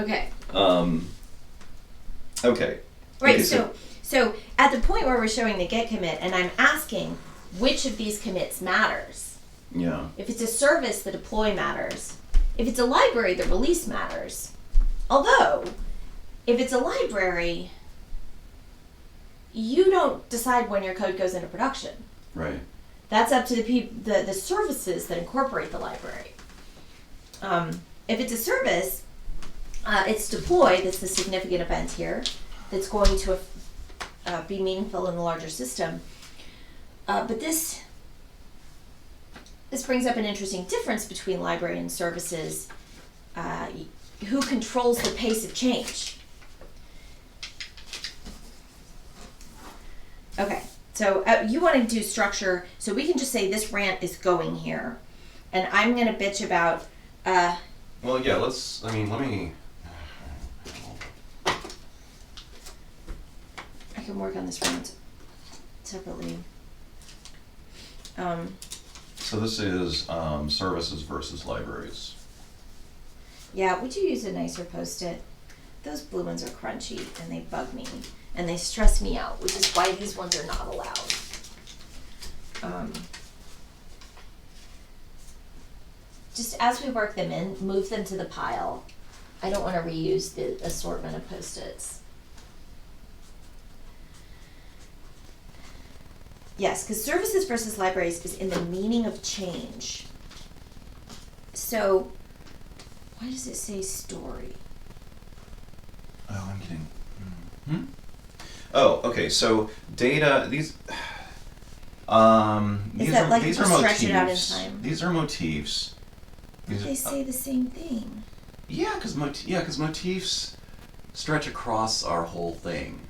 Okay. Okay. Right, Okay, so at the point where we're showing the get commit, and I'm asking which of these commits matters. Yeah. If it's a service, the deploy matters. If it's a library, the release matters. Although, if it's a library, you don't decide when your code goes into production. Right. That's up to the services that incorporate the library. If it's a service, it's deploy that's the significant event here that's going to be meaningful in the larger system. But this brings up an interesting difference between library and services. Who controls the pace of change? Okay, so you want to do structure, so we can just say this rant is going here, and I'm going to bitch about. Well, yeah. Let me. I can work on this rant separately. So this is services versus libraries. Yeah, would you use a nicer Post-it? Those blue ones are crunchy and they bug me and they stress me out, which is why these ones are not allowed. Just as we work them in, move them to the pile. I don't want to reuse the assortment of Post-its. Yes, because services versus libraries is in the meaning of change. So, why does it say story? Oh, I'm kidding. Oh, okay. So data. These are stretch it out in motifs. time? These are motifs. They say the same thing. Yeah, because motifs stretch across our whole thing.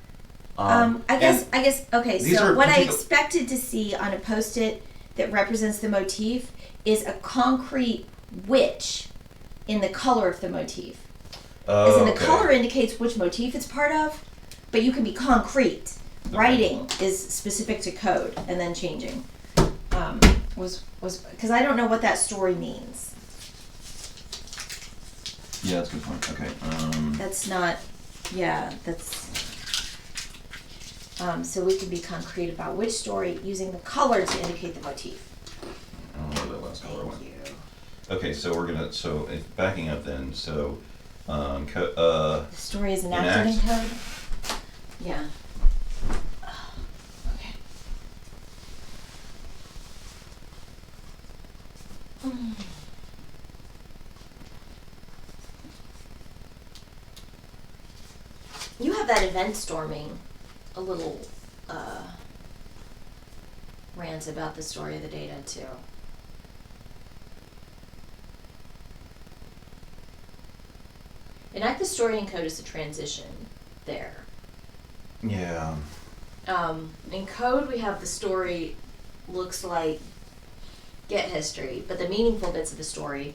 I guess. Okay. So what I expected to see on a Post-it that represents the motif is a concrete which in the color of the motif. As in the color indicates which motif it's part of, but you can be concrete. Okay. Writing is specific to code and then changing. Was because I don't know what that story means. Yeah, that's a good point. Okay. That's not. Yeah, that's. So we can be concrete about which story using the color to indicate the motif. I don't know where that last color went. Thank you. Okay, so we're gonna backing up then. So, the story is enacted in code. Yeah. Okay. You have that event storming a little rant about the story of the data too. Enact the story in code is a transition there. Yeah. In code we have the story looks like get history, but the meaningful bits of the story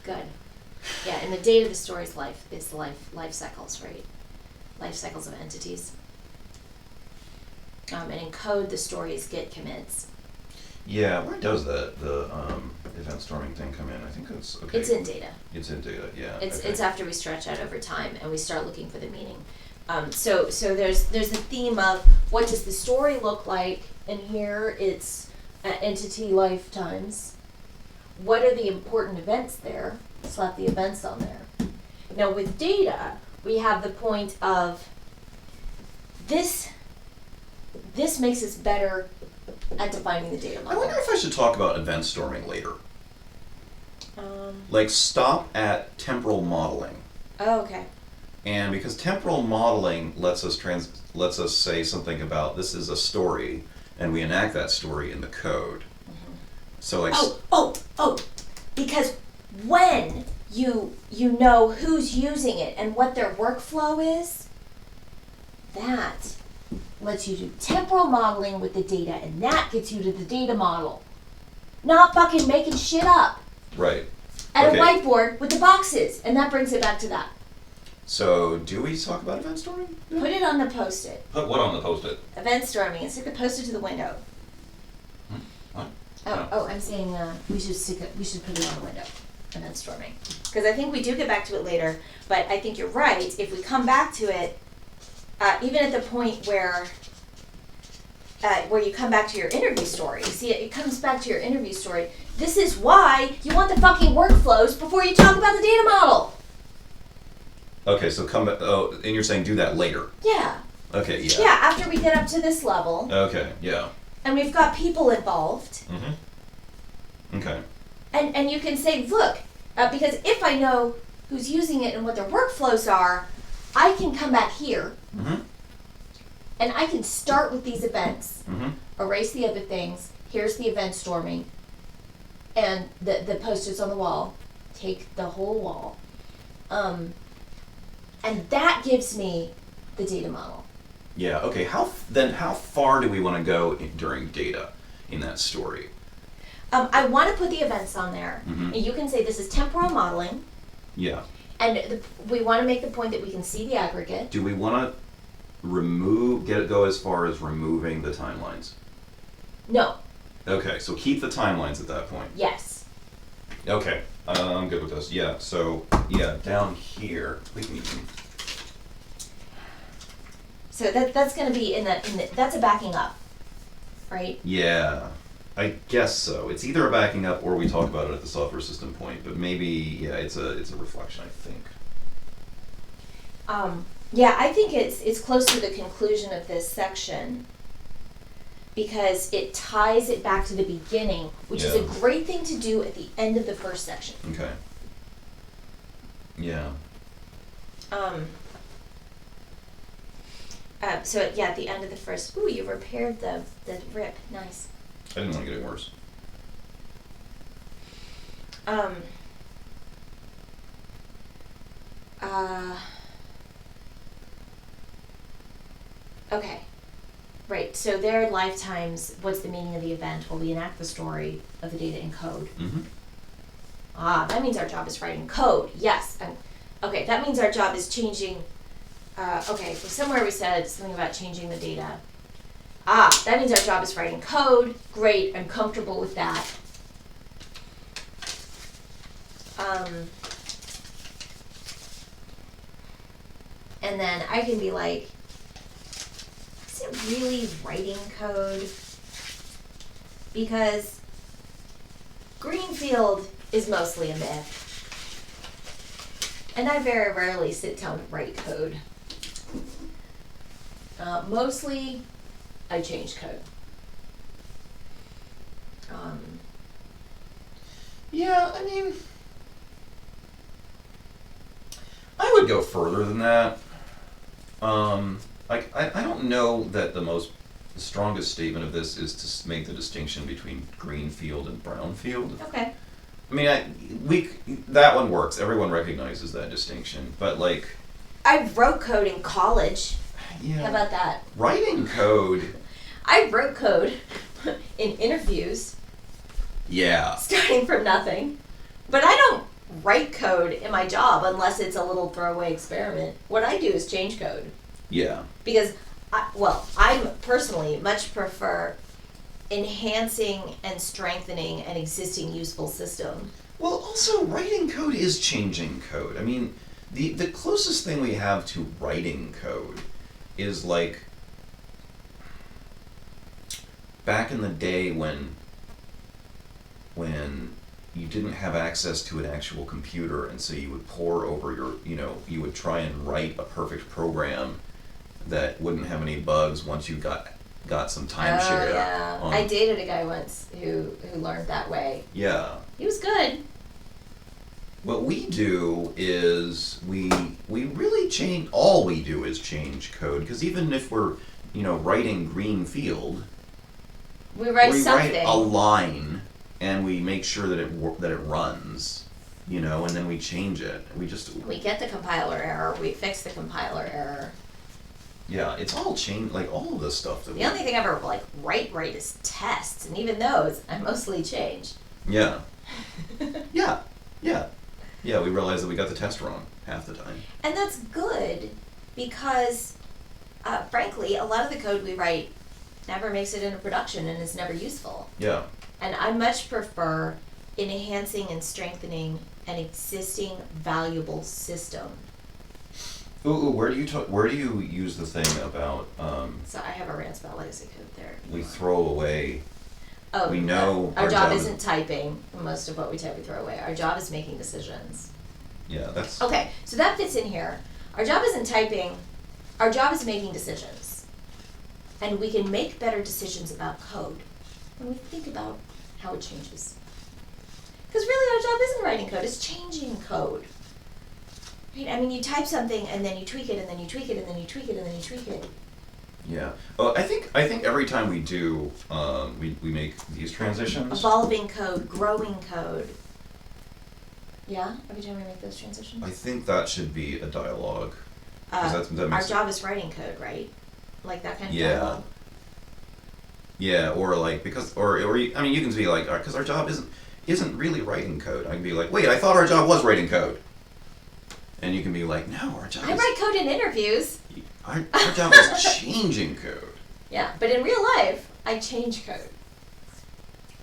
good. Yeah, and the data of the story's life is the life cycles, right? Life cycles of entities. And in code, the story is get commits. Yeah, where does the event storming thing come in? I think it's okay. It's in data. It's in data, yeah. It's after we stretch out over time and we start looking for the meaning. So there's a theme of what does the story look like, and here it's entity lifetimes. What are the important events there? Slap the events on there. Now with data, we have the point of this makes us better at defining the data model. I wonder if I should talk about event storming later. Like stop at temporal modeling. Oh, okay. And because temporal modeling lets us say something about this is a story, and we enact that story in the code. Mm-hmm. So like. Because when you know who's using it and what their workflow is, that lets you do temporal modeling with the data, and that gets you to the data model. Not fucking making shit up Right. at Okay. a whiteboard with the boxes, and that brings it back to that. So, do we talk about event storming? Put it on the post-it. Put what on the post-it? Event storming, and stick the post-it to the window. What? I'm saying we should put it on the window. Event storming, because I think we do get back to it later. But I think you're right. If we come back to it, even at the point where you come back to your interview story, see, it comes back to your interview story. This is why you want the fucking workflows before you talk about the data model. Okay, so come back. Oh, and you're saying do that later. Yeah. Okay, yeah. Yeah. After we get up to this level, Okay, yeah. and we've got people involved. Mm-hmm. Okay. And you can say, look, because if I know who's using it and what their workflows are, I can come back here Mm-hmm. and I can start with these events, Mm-hmm. erase the other things. Here's the event storming, and the posters on the wall. Take the whole wall, and that gives me the data model. Yeah. Okay. How far do we want to go during data in that story? I want to put the events on there, Mhm. and you can say this is temporal modeling, Yeah. and we want to make the point that we can see the aggregate. Do we want to go as far as removing the timelines? No. Okay. So keep the timelines at that point. Yes. Okay. I'm good with this. Yeah. So yeah, down here we can. So that's going to be in the that's a backing up, right? Yeah. I guess so. It's either a backing up or we talk about it at the software system point, but maybe yeah, it's a reflection, I think. Yeah, I think it's close to the conclusion of this section because it ties it back to the beginning, which is a Yeah. great thing to do at the end of the first section. Okay. Yeah. So yeah, at the end of the first, ooh, you repaired the rip. Nice. I didn't want to get it worse. Okay. Right. So their lifetimes. What's the meaning of the event? Well, we enact the story of the data in code. Mm-hmm. That means our job is writing code. Yes. Okay. That means our job is changing. Okay. So somewhere we said something about changing the data. That means our job is writing code. Great. I'm comfortable with that. And then I can be like, is it really writing code? Because Greenfield is mostly a myth. And I very rarely sit down to write code. Mostly, I change code. Yeah, I mean, I would go further than that. Like, I don't know that the strongest statement of this is to make the distinction between greenfield and brownfield. Okay. I mean, that one works. Everyone recognizes that distinction. But like, I wrote code in college. yeah, How about that? writing code. I wrote code in interviews, Yeah, starting from nothing. But I don't write code in my job unless it's a little throwaway experiment. What I do is change code. yeah, Because, I personally much prefer enhancing and strengthening an existing useful system. Well, also, writing code is changing code. I mean, the closest thing we have to writing code is like back in the day when you didn't have access to an actual computer, and so you would pore over you would try and write a perfect program that wouldn't have any bugs once you got some timeshare. Oh, yeah. I dated a guy once who learned that way. Yeah. He was good. What we do is we really change. All we do is change code, because even if we're writing greenfield, We write we something. write a line and we make sure that it runs, and then we change it. We get the compiler error. We fix the compiler error. Yeah, it's all changed. Like all of this stuff that The only thing I ever like write is tests, and even those I mostly change. Yeah. Yeah. Yeah. Yeah. We realized that we got the test wrong half the time. And that's good because, frankly, a lot of the code we write never makes it into production and is never useful. Yeah. And I much prefer enhancing and strengthening an existing valuable system. Ooh, where do you use the thing about So I have a rant about legacy code there. we throw away? Oh, we know our our job job isn't typing. Most of what we type we throw away. Our job is making decisions. Yeah, that's Okay, so that fits in here. Our job isn't typing. Our job is making decisions. And we can make better decisions about code when we think about how it changes. Because really our job isn't writing code, it's changing code. Right? I mean, you type something and then you tweak it and then you tweak it and then you tweak it and then you tweak it. yeah. I think every time we do we make these transitions. Evolving code, growing code. Yeah, every time we make those transitions. I think that should be a dialogue. 'Cause that Our makes job is writing code, right? Like that kind of Yeah. dialogue. Yeah, or like because or I mean you can be like because our job isn't really writing code. I can be like, wait, I thought our job was writing code. And you can be like, no, our job I is write code in interviews. our job is changing code. Yeah, but in real life, I change code.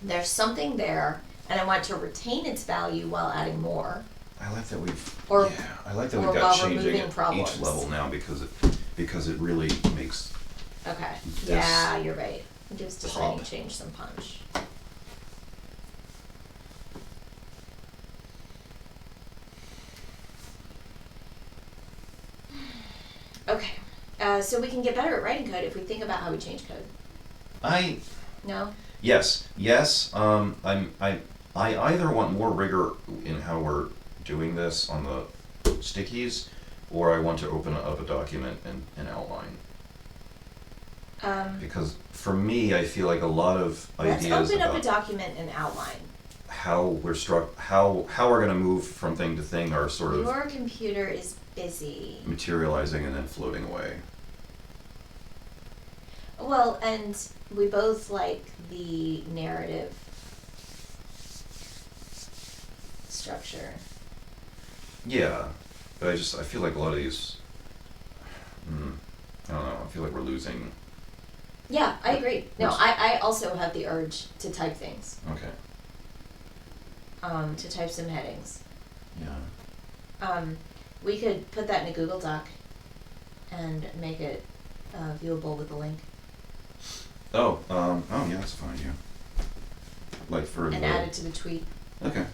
There's something there, and I want to retain its value while adding more. I like that we've Or- I like that or we've got while changing removing at problems. each level now because it really makes Okay. This- Yeah, you're right. It gives designing Pop. change some punch. Okay. So we can get better at writing code if we think about how we change code. No? Yes. I either want more rigor in how we're doing this on the stickies, or I want to open up a document and outline. Because for me, I feel like a lot of Let's ideas open up a about document and outline. how we're gonna move from thing to thing are sort of Your computer is busy. materializing and then floating away. Well, and we both like the narrative structure. Yeah, but I feel like a lot of these. I don't know. I feel like we're losing. Yeah, I agree. No, What's- I also have the urge to type things. Okay. To type some headings. Yeah. We could put that in a Google Doc and make it viewable with the link. Oh. Yeah, that's fine. Yeah. Like for And the. add it to the tweet. Okay.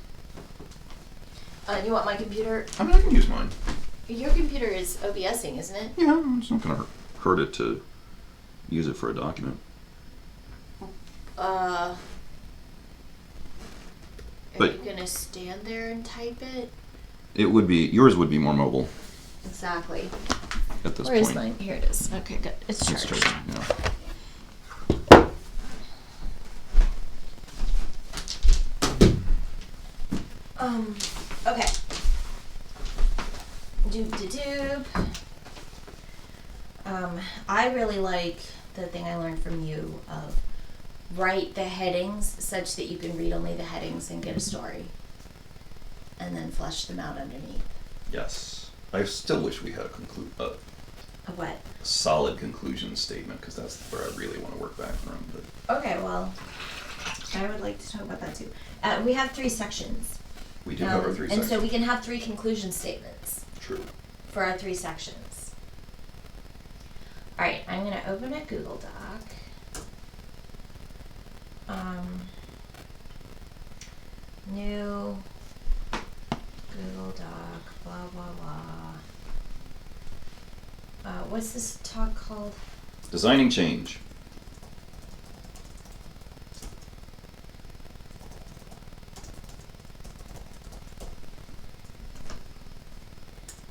You want my computer? I mean, I can use mine. Your computer is OBSing, isn't it? Yeah, it's not gonna hurt it to use it for a document. Are But- you gonna stand there and type it? Yours would be more mobile Exactly. at this Where is point. mine? Here it is. Okay, good. It's It's charged. charging, yeah. Okay. Doop. I really like the thing I learned from you of write the headings such that you can read only the headings and get a story. And then flesh them out underneath. Yes. I still wish we had a A what? solid conclusion statement, because that's where I really want to work back from. But Okay, well, I would like to talk about that too. We have 3 sections. we do cover 3 and sections. so we can have 3 conclusion statements True. for our 3 sections. Alright, I'm going to open a Google Doc. New Google Doc, blah, blah, blah. What's this talk called? Designing change.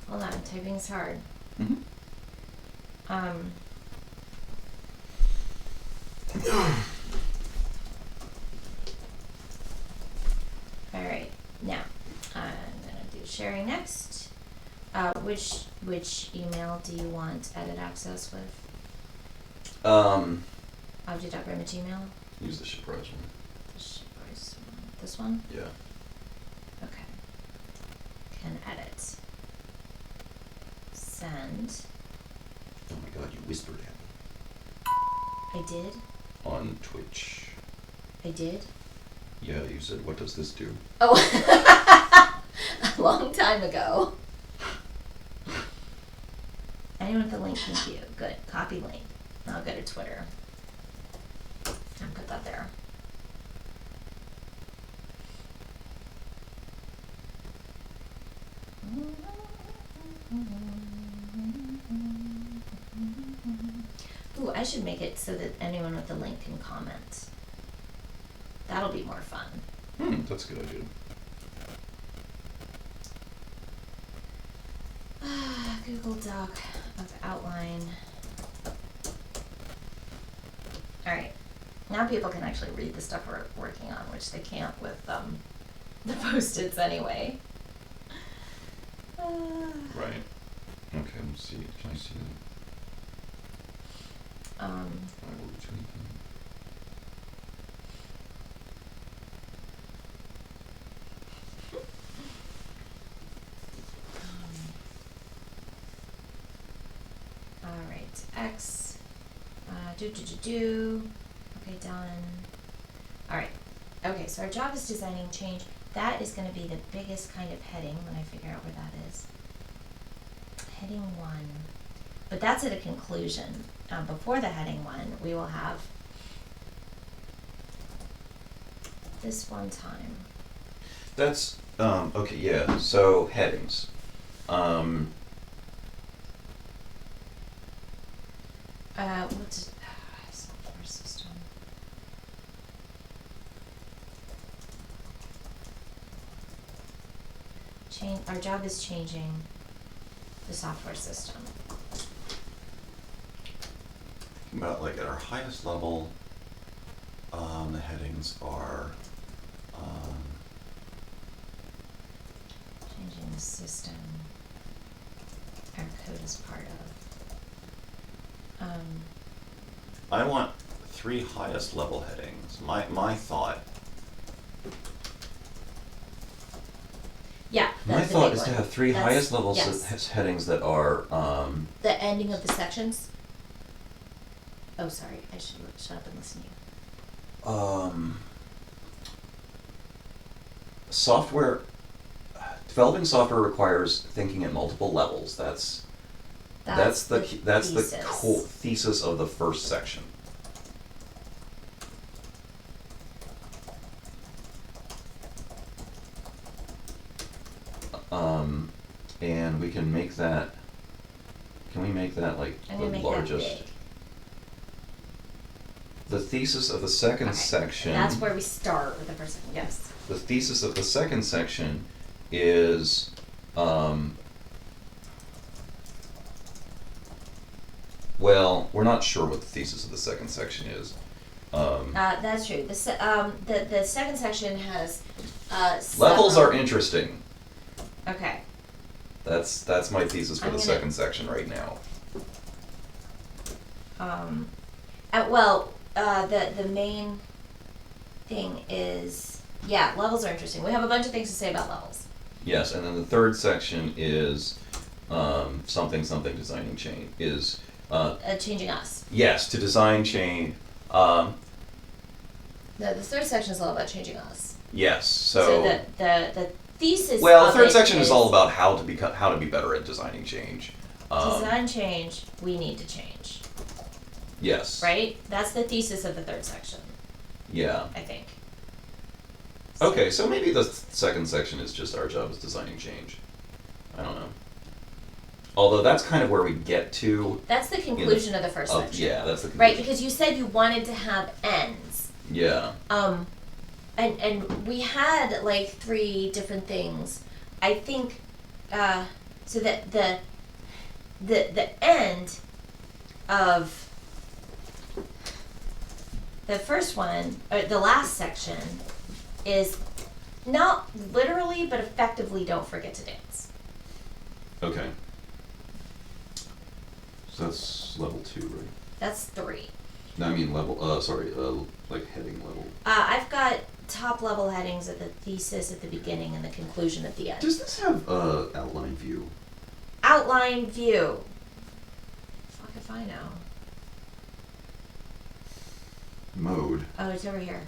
Hold on, typing's hard. Mm-hmm. Alright, now I'm gonna do sharing next. Which email do you want edit access with? Avdi.codes email? Use the Shiprise one. The Shiprise one. This one? Yeah. Okay. Can edit. Send. Oh my god, you whispered at me. I did? On Twitch. I did? Yeah, you said, what does this do? Oh, a long time ago. Anyone with the link can view. Good. Copy link. I'll go to Twitter and put that there. Ooh, I should make it so that anyone with the link can comment. That'll be more fun. That's a good idea. Google Doc of outline. Alright. Now people can actually read the stuff we're working on, which they can't with the Post-its anyway. Right. Okay, let's see. Can I see that? I will retweet them. Alright, X. Okay, done. Alright. Okay, so our job is designing change. That is going to be the biggest kind of heading when I figure out where that is. Heading 1. But that's at a conclusion. Before the heading 1, we will have this one time. That's, okay, yeah, so headings. What's software system? Our job is changing the software system. About like at our highest level, the headings are, Changing the system our code is part of. I want 3 highest level headings. My thought. Yeah, My that's the thought big is to one. have 3 That's- highest level yes. headings that are, The ending of the sections. Oh, sorry. I should shut up and listen to you. software. Developing software requires thinking at multiple levels. That's the thesis. core thesis of the first section. And we can make that. Can we make that like I'm the gonna make largest? that big. The thesis of the second Okay. section. And that's where we start with the first one. Yes. The thesis of the second section is well, we're not sure what the thesis of the second section is. That's true. The second section has Levels some- are interesting. Okay. That's my thesis for I'm the gonna- second section right now. The main thing is, levels are interesting. We have a bunch of things to say about levels. Yes, and then the third section is something designing chain is Changing us. yes, to design chain. The third section is all about changing us. Yes, So the thesis. well, of the third it section is all about how to be better at designing change. design change. We need to change. Yes. Right. That's the thesis of the third section. Yeah. I think. Okay, so maybe the second section is just our job is designing change. I don't know. Although that's kind of where we get to. That's the conclusion of the first section. Yeah, that's the conclusion. Right, because you said you wanted to have ends. Yeah. And we had like 3 different things. I think so that the end of the first one, or the last section, is not literally but effectively don't forget to dance. Okay. So that's level 2, right? That's 3. No, I mean level, like heading level. I've got top level headings at the thesis at the beginning and the conclusion at the end. Does this have outline view? Outline view. Fuck if I know. Mode. Oh, it's over here.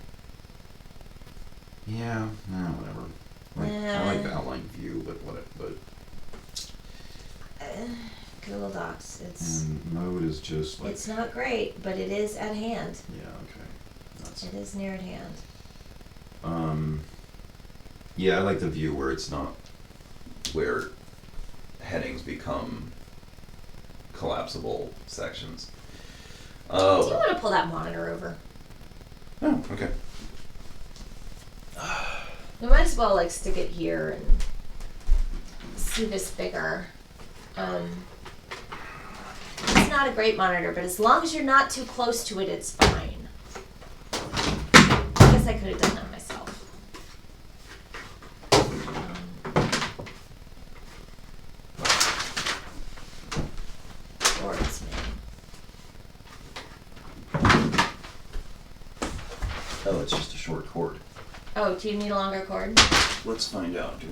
Yeah, no, whatever. I like the outline view, but Google Docs. It's and mode is just like. it's not great, but it is at hand. Yeah. Okay. That's. It is near at hand. Yeah, I like the view where it's not, where headings become collapsible sections. Do you want to pull that monitor over? Oh, okay. We might as well like stick it here and see this bigger. It's not a great monitor, but as long as you're not too close to it, it's fine. I guess I could have done that myself. Or it's me. Oh, it's just a short cord. Oh, do you need a longer cord? Let's find out.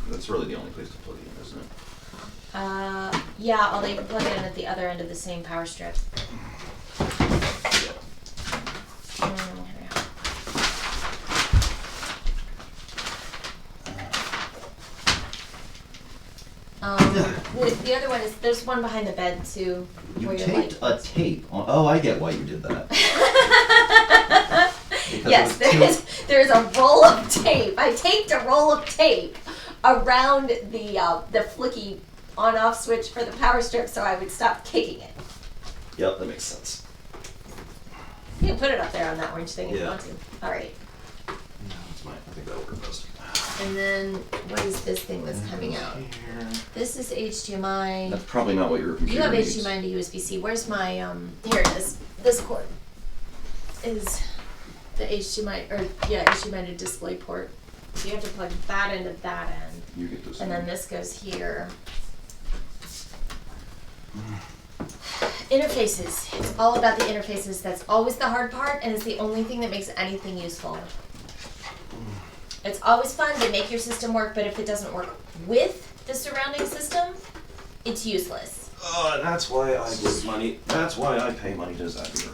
That's really the only place to plug it in, isn't it? Yeah, although you can plug it in at the other end of the same power strip. The other one is, there's one behind the bed too. You where your taped light a tape on. Oh, I get why you did that. Yes, there is a roll of tape. I taped a roll of tape around the flicky on-off switch for the power strip so I would stop kicking it. Yep, that makes sense. You can put it up there on that orange thing if you Yeah. want to. All right. No, that's mine. I think that'll work best. And then what is this thing that's coming out? This is HDMI. That's probably not what your computer You have needs. HDMI to USB-C. Where's my here it is. This cord is the HDMI HDMI to display port. So you have to plug that into that end. You get this. And one. then this goes here. Interfaces. It's all about the interfaces. That's always the hard part, and it's the only thing that makes anything useful. It's always fun to make your system work, but if it doesn't work with the surrounding system, it's useless. That's why I give money. That's why I pay money to Zapier.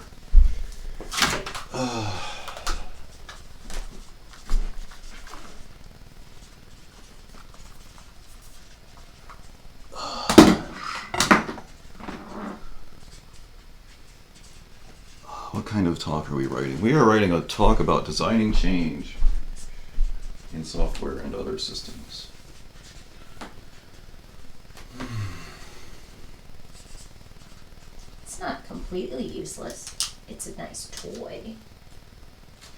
What kind of talk are we writing? We are writing a talk about designing change in software and other systems. It's not completely useless. It's a nice toy.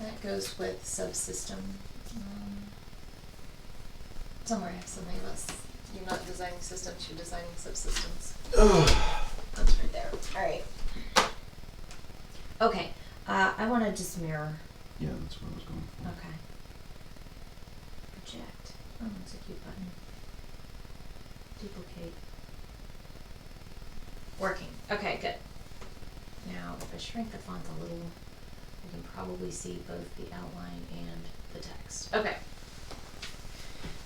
That goes with subsystem. Somewhere I have something else. You're not designing systems, you're designing subsystems. That's right there. All right. Okay. I want to just mirror. Yeah, that's what I was going for. Okay. Project. Oh, that's a cute button. Duplicate. Working. Okay, good. Now, if I shrink the font a little, you can probably see both the outline and the text. Okay.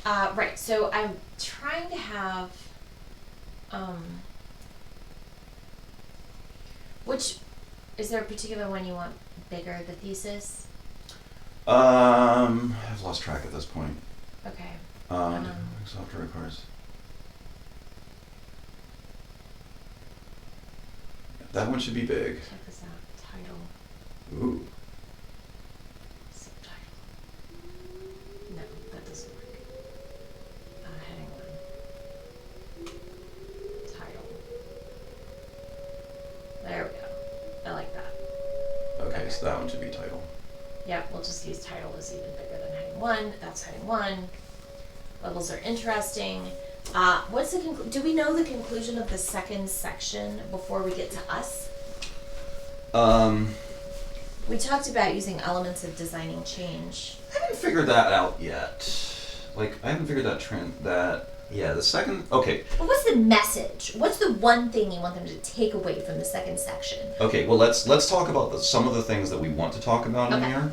Right, so I'm trying to have, is there a particular one you want bigger, the thesis? I've lost track at this point. Okay. Software requires. That one should be big. Check this out. Title. Ooh. Subtitle. No, that doesn't work. Heading 1. Title. There we go. I like that. Okay, so that one should be title. Yep, we'll just use title as even bigger than heading 1. That's heading 1. Levels are interesting. What's the do we know the conclusion of the second section before we get to us? We talked about using elements of designing change. I haven't figured that out yet. Like, I haven't figured that Yeah, the second. Okay. But what's the message? What's the one thing you want them to take away from the second section? Okay. Well, let's talk about some of the things that we want to talk about in Okay. here.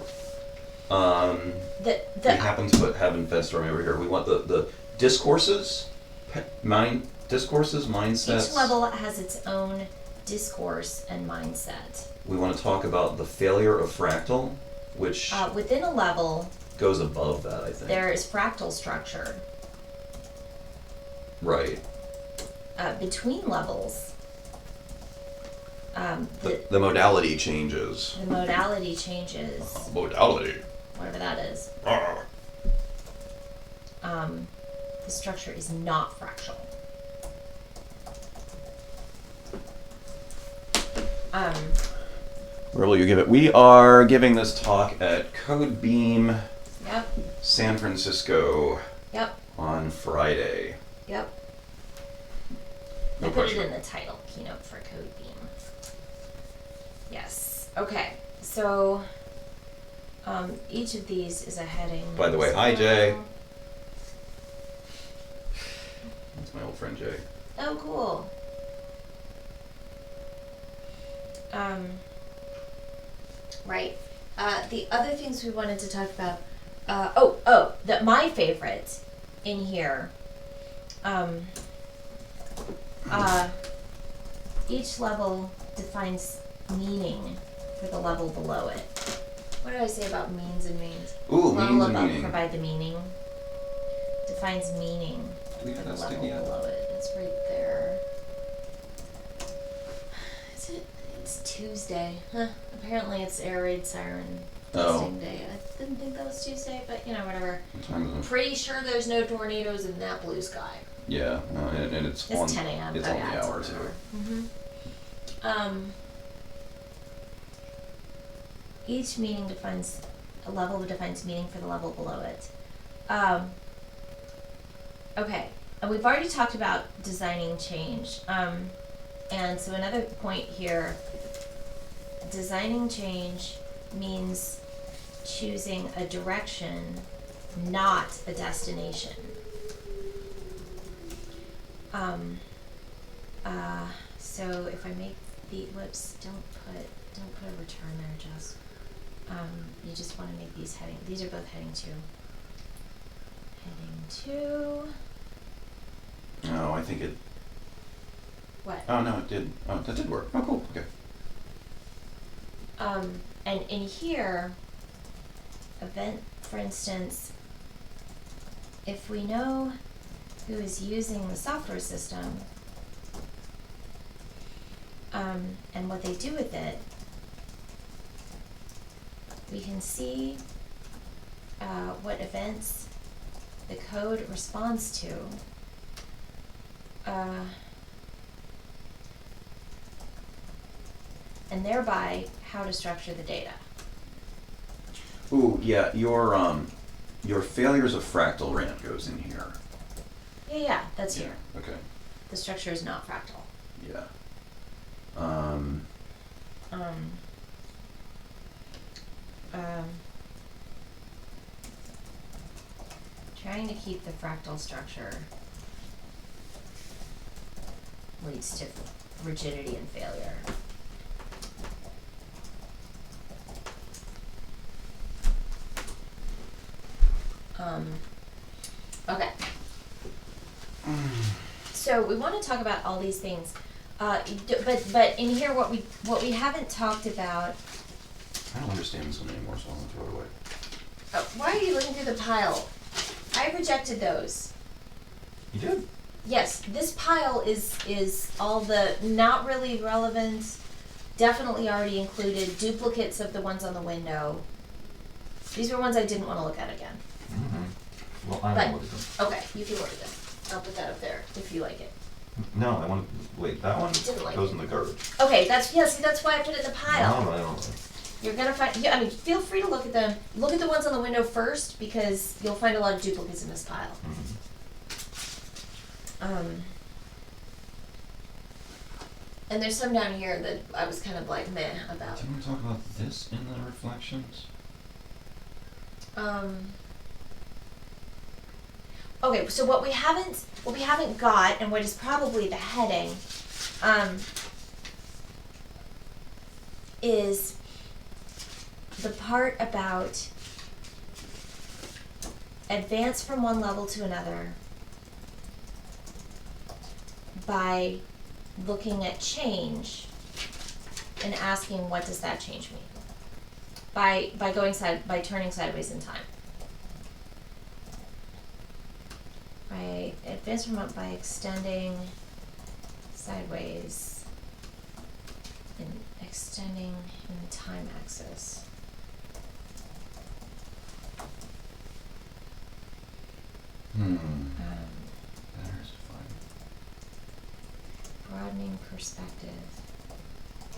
The We happen to have InventStorm over here. We want the discourses, mindsets. each level has its own discourse and mindset. We want to talk about the failure of fractal, which Within a level, goes above that, I think. there is fractal structure. Right. Between levels, The modality changes. the modality changes, Modality. whatever that is. The structure is not fractal. Where will you give it? We are giving this talk at Code Beam Yep, San Francisco yep, on Friday. yep. No I put it pressure. in the title, keynote for Code Beam. Yes. Okay. So, each of these is a heading. By the way, hi, Jay. That's my old friend Jay. Oh, cool. Right. The other things we wanted to talk about. My favorite in here. Each level defines meaning for the level below it. What did I say about means and means? Ooh, Level means and above meaning. provide the meaning. Defines meaning Do we for have the that level sticky yet? below it. It's right there. Is it? It's Tuesday. Huh. Apparently it's air raid siren Oh. testing day. I didn't think that was Tuesday, but whatever. What time is it? Pretty sure there's no tornadoes in that blue sky. Yeah, and it's on. It's 10 a.m. It's Oh, on yeah, the it's hour on too. the hour. Each meaning defines a level defines meaning for the level below it. Okay, and we've already talked about designing change. And so another point here, designing change means choosing a direction, not a destination. So if I make the whoops, don't put a return there, Jess. You just want to make these heading. These are both heading 2. Heading 2. No, I think it. What? Oh no, it did. Oh, that did work. Oh, cool. Okay. And in here, event, for instance, if we know who is using the software system, and what they do with it, we can see what events the code responds to. And thereby how to structure the data. Ooh, yeah. Your failures of fractal ramp goes in here. Yeah, that's here. Okay. The structure is not fractal. Yeah. Trying to keep the fractal structure leads to rigidity and failure. Okay. So we want to talk about all these things, but in here what we haven't talked about. I don't understand this one anymore, so I'm gonna throw it away. Why are you looking through the pile? I rejected those. You did? Yes, this pile is all the not really relevant, definitely already included duplicates of the ones on the window. These were ones I didn't want to look at again. Mm-hmm. Well, I But- don't look at them. Okay, you can look at them. I'll put that up there if you like it. No, I want. Wait, that one Didn't like goes it. in the garbage. Okay, that's why I put it in the pile. No, I don't. You're gonna find. Yeah, I mean, feel free to look at them. Look at the ones on the window first because you'll find a lot of duplicates in this pile. Mm-hmm. And there's some down here that I was kind of like meh about. Do you want to talk about this in the reflections? Okay, so what we haven't got, and what is probably the heading, is the part about advance from one level to another by looking at change and asking, what does that change mean? By turning sideways in time. By advance from by extending sideways and extending in the time axis. Better is defined. Broadening perspective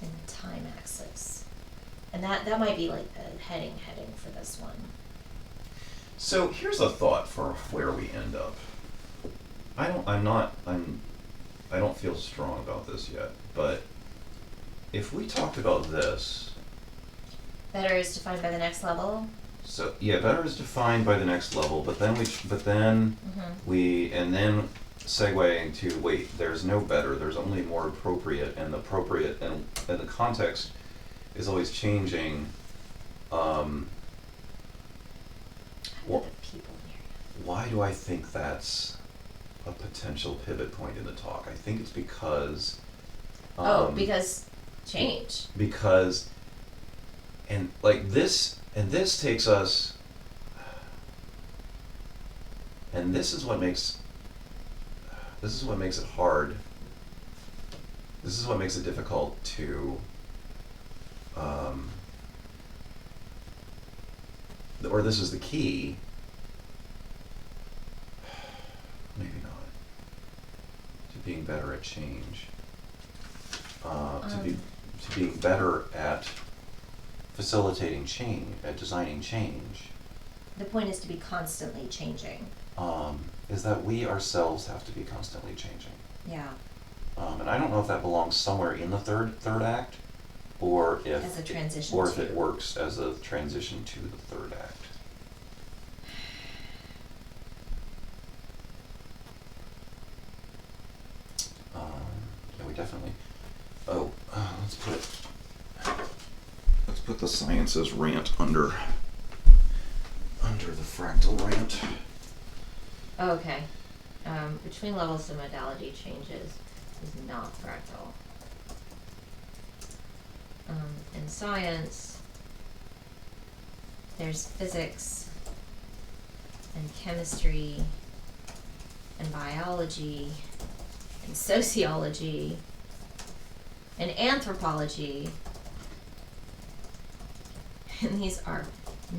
in the time axis. And that might be like the heading for this one. So here's a thought for where we end up. I don't feel strong about this yet, but if we talked about this. Better is defined by the next level. So yeah, better is defined by the next level, but then segueing to wait, there's no better, there's only more appropriate, and the appropriate and the context is always changing. Why do I think that's a potential pivot point in the talk? I think it's because because change. Because and this takes us, and this is what makes it hard. This is what makes it difficult to or this is the key. Maybe not. To being better at change. To being better at facilitating change, at designing change. The point is to be constantly changing. Is that we ourselves have to be constantly changing. Yeah. And I don't know if that belongs somewhere in the third act, or if as a transition if it works as a transition to the third act. Yeah, we definitely. Let's put the sciences rant under the fractal rant. Okay. Between levels of modality changes is not fractal. In science, there's physics and chemistry and biology and sociology and anthropology, and these are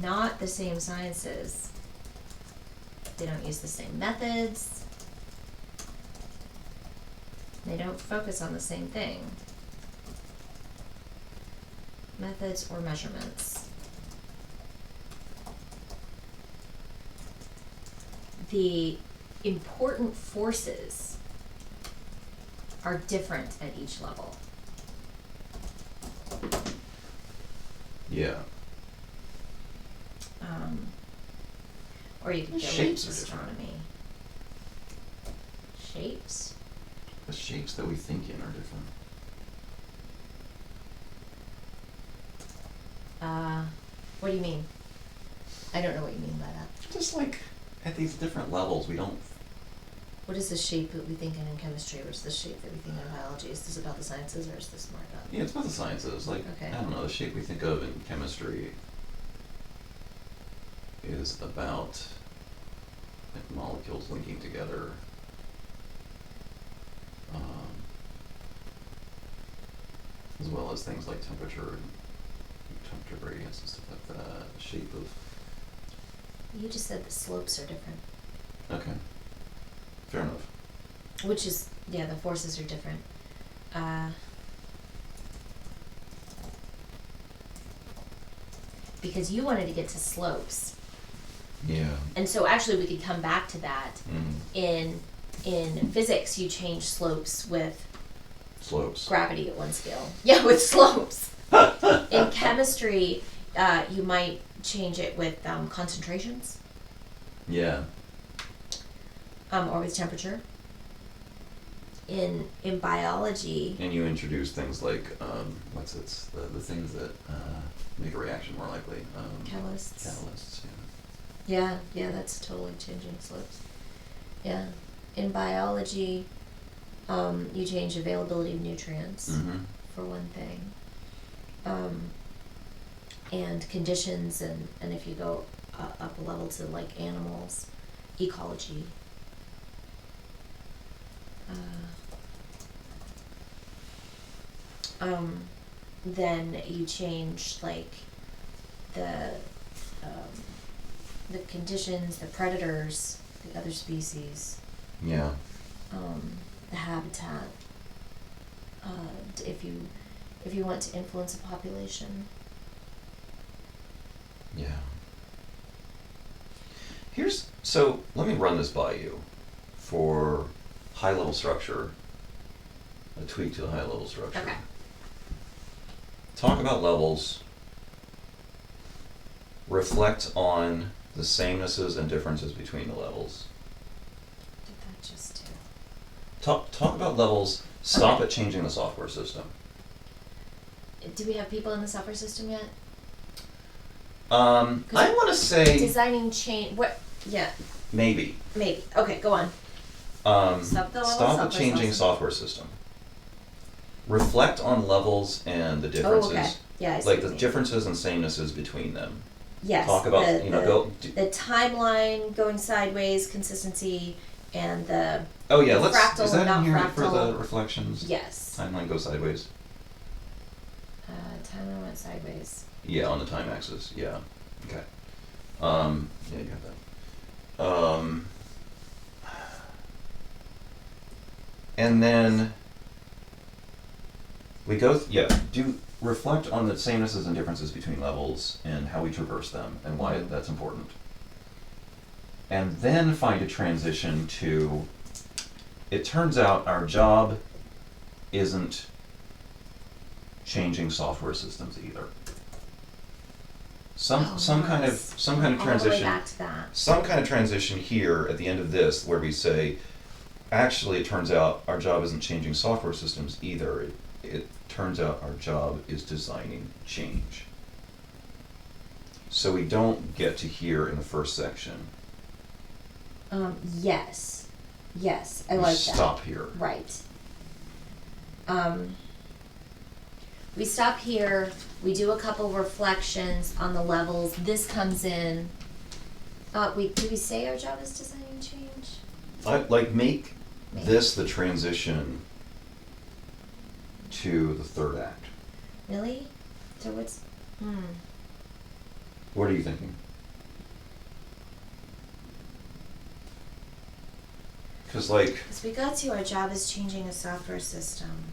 not the same sciences. They don't use the same methods. They don't focus on the same thing. Methods or measurements. The important forces are different at each level. Yeah. Or you could go Shapes with are different. astronomy. Shapes? The shapes that we think in are different. What do you mean? I don't know what you mean by that. Just like at these different levels, we don't. What is the shape that we think in chemistry versus the shape that we think in biology? Is this about the sciences or is this more about? Yeah, it's about the sciences. Like, okay. I don't know, the shape we think of in chemistry is about like molecules linking together. As well as things like temperature gradients and stuff like that. The shape of. You just said the slopes are different. Okay. Fair enough. Which is, yeah, the forces are different. Because you wanted to get to slopes. Yeah. And so actually we could come back to that. Mm. In physics, you change slopes with Slopes. gravity at one scale. Yeah, with slopes. In chemistry, you might change it with concentrations. Yeah. or with temperature. In biology, And you introduce things like the things that make a reaction more likely. catalysts. Catalysts. Yeah, that's totally changing slopes. Yeah, in biology, you change availability of nutrients Mm-hmm. for one thing, and conditions, and if you go up a level to like animals, ecology. Then you change like the conditions, the predators, the other species, Yeah. the habitat. If you want to influence a population. Yeah. So let me run this by you for high level structure, a tweak to the high level structure. Okay. Talk about levels, reflect on the samenesses and differences between the levels. Did that just too. Talk about levels, stop Okay. at changing the software system. Do we have people in the software system yet? I want to say Designing change. What? Yeah, maybe. maybe. Okay, go on. Stop the level Stop at software changing system. software system. Reflect on levels and the differences. Oh, okay. Yeah, I see Like what the you mean. differences and samenesses between them. Yes. Talk about, the timeline going sideways, consistency, and the oh yeah, fractal is that and not in here for the fractal. reflections? Yes. Timeline goes sideways? Timeline went sideways. Yeah, on the time axis, yeah. Okay. Yeah, you have that. And then we go, do reflect on the samenesses and differences between levels and how we traverse them and why Mhm. that's important. And then find a transition to, it turns out our job isn't changing software systems either. Some kind of All the way transition. back to that. Some kind of transition here at the end of this where we say, actually, it turns out our job isn't changing software systems either. It turns out our job is designing change. So we don't get to here in the first section. Yes. Yes, I We like that. stop here. Right. We stop here, we do a couple reflections on the levels, this comes in. Do we say our job is designing change? Make Make. this the transition to the third act. Really? So what's, What are you thinking? Because As we got to our job is changing a software system.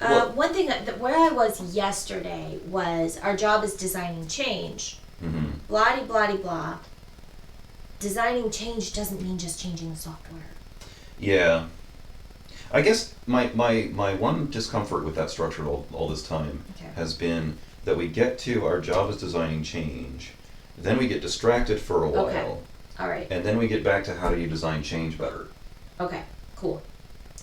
One thing where I was yesterday was our job is designing change. mm-hmm. Blah blah blah. Designing change doesn't mean just changing the software. Yeah. I guess my one discomfort with that structure all this time Okay. has been that we get to our job is designing change, then we get distracted for a while, Okay. All right. and then we get back to how do you design change better. Okay. Cool.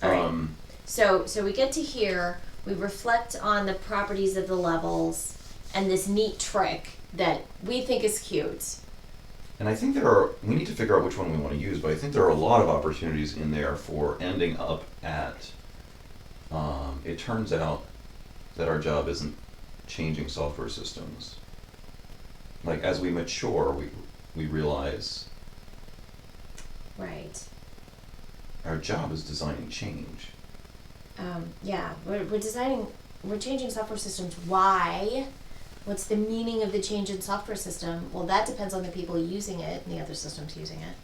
All right. So we get to here, we reflect on the properties of the levels and this neat trick that we think is cute. And I think we need to figure out which one we want to use, but I think there are a lot of opportunities in there for ending up at, it turns out that our job isn't changing software systems. Like as we mature, we realize Right. our job is designing change. Yeah, we're changing software systems. Why? What's the meaning of the change in software system? Well, that depends on the people using it and the other systems using it.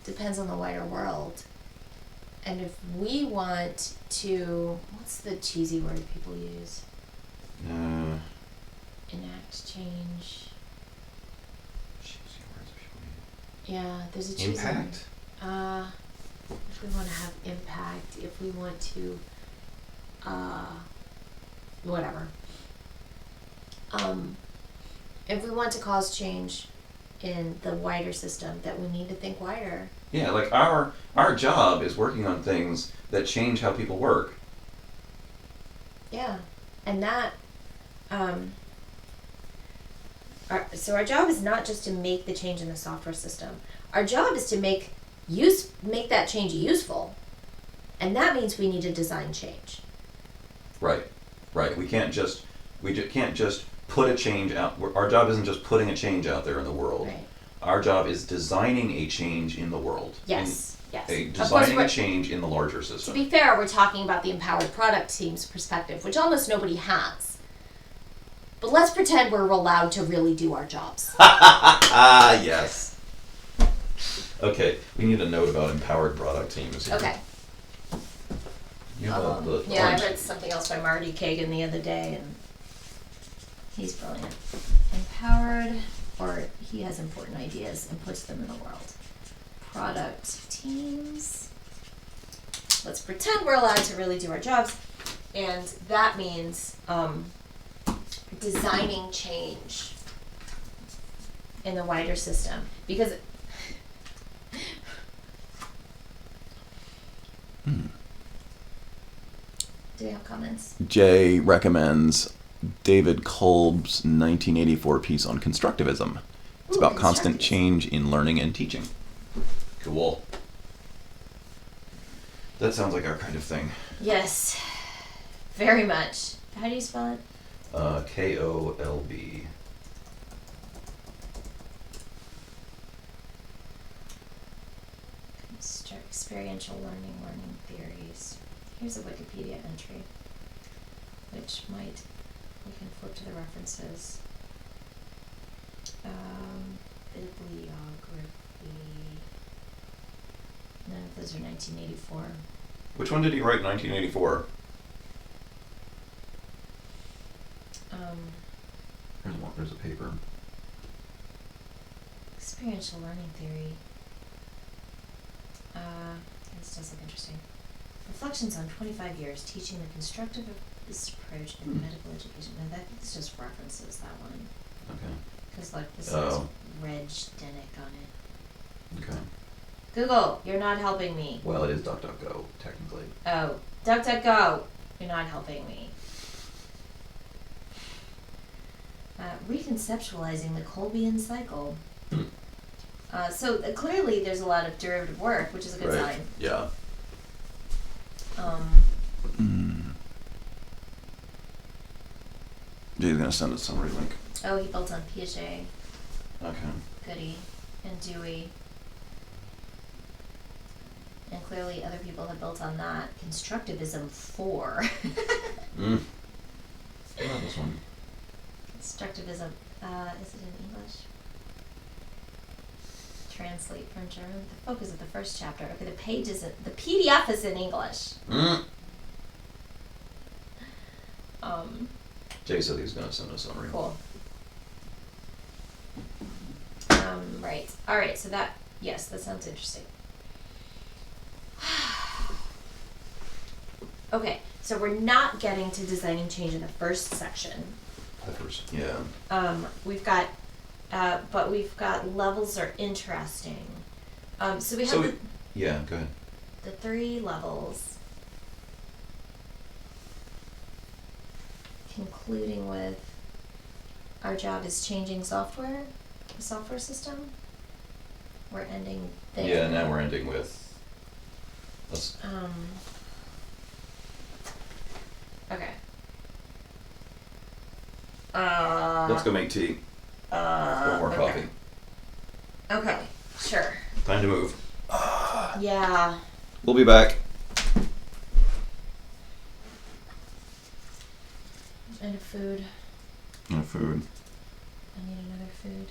Depends on the wider world. And if we want to, what's the cheesy word people use? Enact change. Yeah, there's a cheesy Impact? word. If we want to have impact, if we want to, whatever. If we want to cause change in the wider system, that we need to think wider. Yeah, like our job is working on things that change how people work. Yeah, and that, so our job is not just to make the change in the software system. Our job is to make that change useful, and that means we need to design change. Right. We can't just put a change out. Our job isn't just putting a change out there in the world. Right. Our job is designing a change in the world. Yes. Designing a change in the larger system. To be fair, we're talking about the empowered product team's perspective, which almost nobody has. But let's pretend we're allowed to really do our jobs. Yes. Okay, we need a note about empowered product teams here. Okay. You have the Yeah, I orange- read something else by Marty Kagan the other day, and he's brilliant. Empowered, or he has important ideas and puts them in the world. Product teams. Let's pretend we're allowed to really do our jobs, and that means designing change in the wider system. Because do we have comments? Jay recommends David Kolb's 1984 piece on constructivism. It's Ooh, about constant constructivism. change in learning and teaching. Cool. That sounds like our kind of thing. Yes, very much. How do you spell it? KOLB. Experiential learning theories. Here's a Wikipedia entry, which we can flip to the references. Bibliography. None of those are 1984. Which one did he write in 1984? There's a paper. Experiential learning theory. This does look interesting. Reflections on 25 years teaching the constructivist approach in medical education. Now this just references that one. Okay. Because this says Reg Denick on it. Okay. Google, you're not helping me. Well, it is DuckDuckGo, technically. Oh, DuckDuckGo, you're not helping me. Reconceptualizing the Kolbian cycle. So clearly there's a lot of derivative work, which is a good sign. Yeah. Jay's gonna send a summary link. Oh, he built on Piaget, Okay. Goody, and Dewey. And clearly other people have built on that. Constructivism 4. Oh, this one. Constructivism, is it in English? Translate from German. The focus of the first chapter. Okay, the PDF is in English. Jay said he was going to send a summary. Cool. Right. All right. So that sounds interesting. Okay. So we're not getting to designing change in the first section. Yeah. We've got, but we've got levels are interesting. So we have Yeah, go ahead. the 3 levels, concluding with our job is changing software, the software system. We're ending there. Yeah, now we're ending with. Okay. Let's go make tea. Or more coffee. Okay, sure. Time to move. Yeah. We'll be back. And food. No food. I need another food.